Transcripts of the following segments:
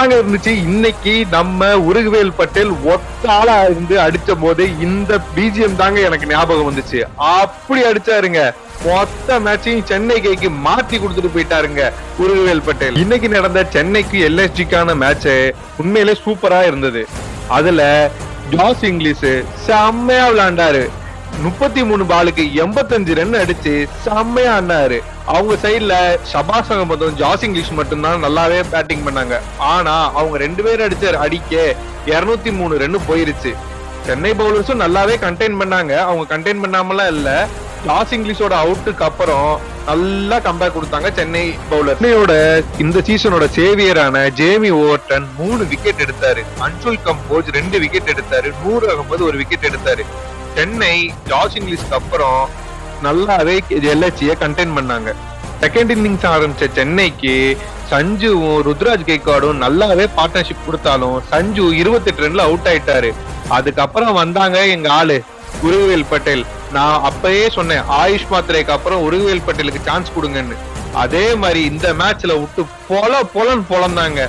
தாங்க இருந்துச்சு. இன்னைக்கு நம்ம உருகுவேல் பட்டேல் ஒத்த ஆளா இருந்து அடிச்ச போது இந்த பிஜிஎம் தாங்க எனக்கு ஞாபகம் வந்துச்சு. அப்படி அடிச்சாருங்க. மொத்த மேட்சையும் சென்னை கைக்கு மாத்தி கொடுத்துட்டு போயிட்டாருங்க உருகுவேல் பட்டேல். இன்னைக்கு நடந்த சென்னைக்கு எல்எஸ்ஜிக்கான மேட்ச் உண்மையிலே சூப்பரா இருந்தது. அதுல ஜாஸ் இங்கிலீஷ் செம்மையா விளையாண்டாரு. 33 பாலுக்கு 85 ரன் அடிச்சு செம்மையா ஆடினாரு. அவங்க சைட்ல ஷபாஸ் அகமதும் ஜாஸ் இங்கிலீஷ் மட்டும்தான் நல்லாவே பேட்டிங் பண்ணாங்க. ஆனா அவங்க 2 பேரும் அடிச்ச அடிக்க 203 ரன் போயிருச்சு. சென்னை பவுலர்ஸும் நல்லாவே கண்டெயின் பண்ணாங்க. அவங்க கண்டெயின் பண்ணாமலாம் இல்ல. ஜாஸ் இங்கிலீஷோட அவுட்டுக்கு அப்புறம் நல்லா கம்பேக் கொடுத்தாங்க சென்னை பவுலர். சென்னையோட இந்த சீசனோட சேவியரான ஜேமி ஓவர்டன் 3 விக்கெட் எடுத்தாரு. அன்சுல் கம்போஜ் 2 விக்கெட் எடுத்தாரு. நூர் அகமது 1 விக்கெட் எடுத்தாரு. சென்னை ஜாஸ் இங்கிலீஷ்க்கு அப்புறம் நல்லாவே எல்எஸ்சிய கண்டெயின் பண்ணாங்க. செகண்ட் இன்னிங்ஸ் ஆரம்பிச்ச சென்னைக்கு சஞ்சுவும் ருத்ராஜ் கெய்க்வாடும் நல்லாவே பார்ட்னர்ஷிப் கொடுத்தாலும் சஞ்சு 28 ரன்ல அவுட் ஆயிட்டாரு. அதுக்கப்புறம் வந்தாங்க எங்க ஆளு உருகுவேல் பட்டேல். நான் அப்பயே சொன்னேன் ஆயுஷ் மாத்திரைக்கு அப்புறம் உருகுவேல் பட்டேலுக்கு சான்ஸ் கொடுங்கன்னு. அதே மாதிரி இந்த மேட்ச்ல விட்டு பொலந்தாங்க.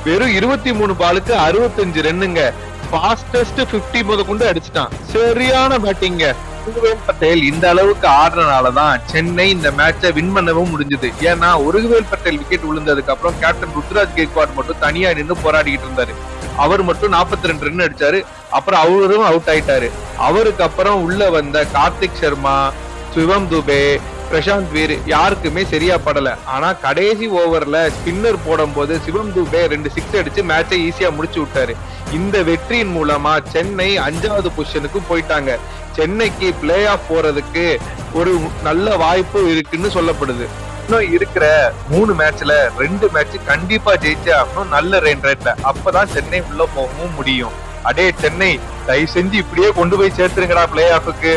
வெறும் 23 பாலுக்கு 65 ரன்னுங்க. ஃபாஸ்டஸ்ட் 50 முதற்கொண்டு அடிச்சுட்டான். சரியான பேட்டிங்க. உருகுவேல் பட்டேல் இந்த அளவுக்கு ஆடுறதுனாலதான் சென்னை இந்த மேட்சை வின் பண்ணவும் முடிஞ்சது. ஏன்னா உருகுவேல் பட்டேல் விக்கெட் விழுந்ததுக்கு அப்புறம் கேப்டன் ருத்ராஜ் கெய்க்வாட் மட்டும் தனியா நின்று போராடிக்கிட்டு இருந்தாரு. அவர் மட்டும் 42 ரன் அடிச்சாரு. அப்புறம் அவரும் அவுட் ஆயிட்டாரு. அவருக்கு அப்புறம் உள்ள வந்த கார்த்திக் சர்மா, சிவம் துபே, பிரசாந்த் வீர் யாருக்குமே சரியா படல. ஆனா கடைசி ஓவர்ல ஸ்பின்னர் போடும் போது சிவம் துபே 2 6 அடிச்சு மேட்சை ஈஸியா முடிச்சு விட்டாரு. இந்த வெற்றியின் மூலமா சென்னை 5வது பொசிஷனுக்கு போயிட்டாங்க. சென்னைக்கு பிளே ஆஃப் போறதுக்கு ஒரு நல்ல வாய்ப்பு இருக்குன்னு சொல்லப்படுது. இன்னும் இருக்கிற 3 மேட்ச்ல 2 மேட்ச் கண்டிப்பா ஜெயிச்சே ஆகணும் நல்ல ரன் ரேட்ல. அப்பதான் சென்னை உள்ள போகவும் முடியும். அடே சென்னை, தயவு செஞ்சு இப்படியே கொண்டு போய் சேர்த்துருங்கடா பிளே ஆஃபுக்கு.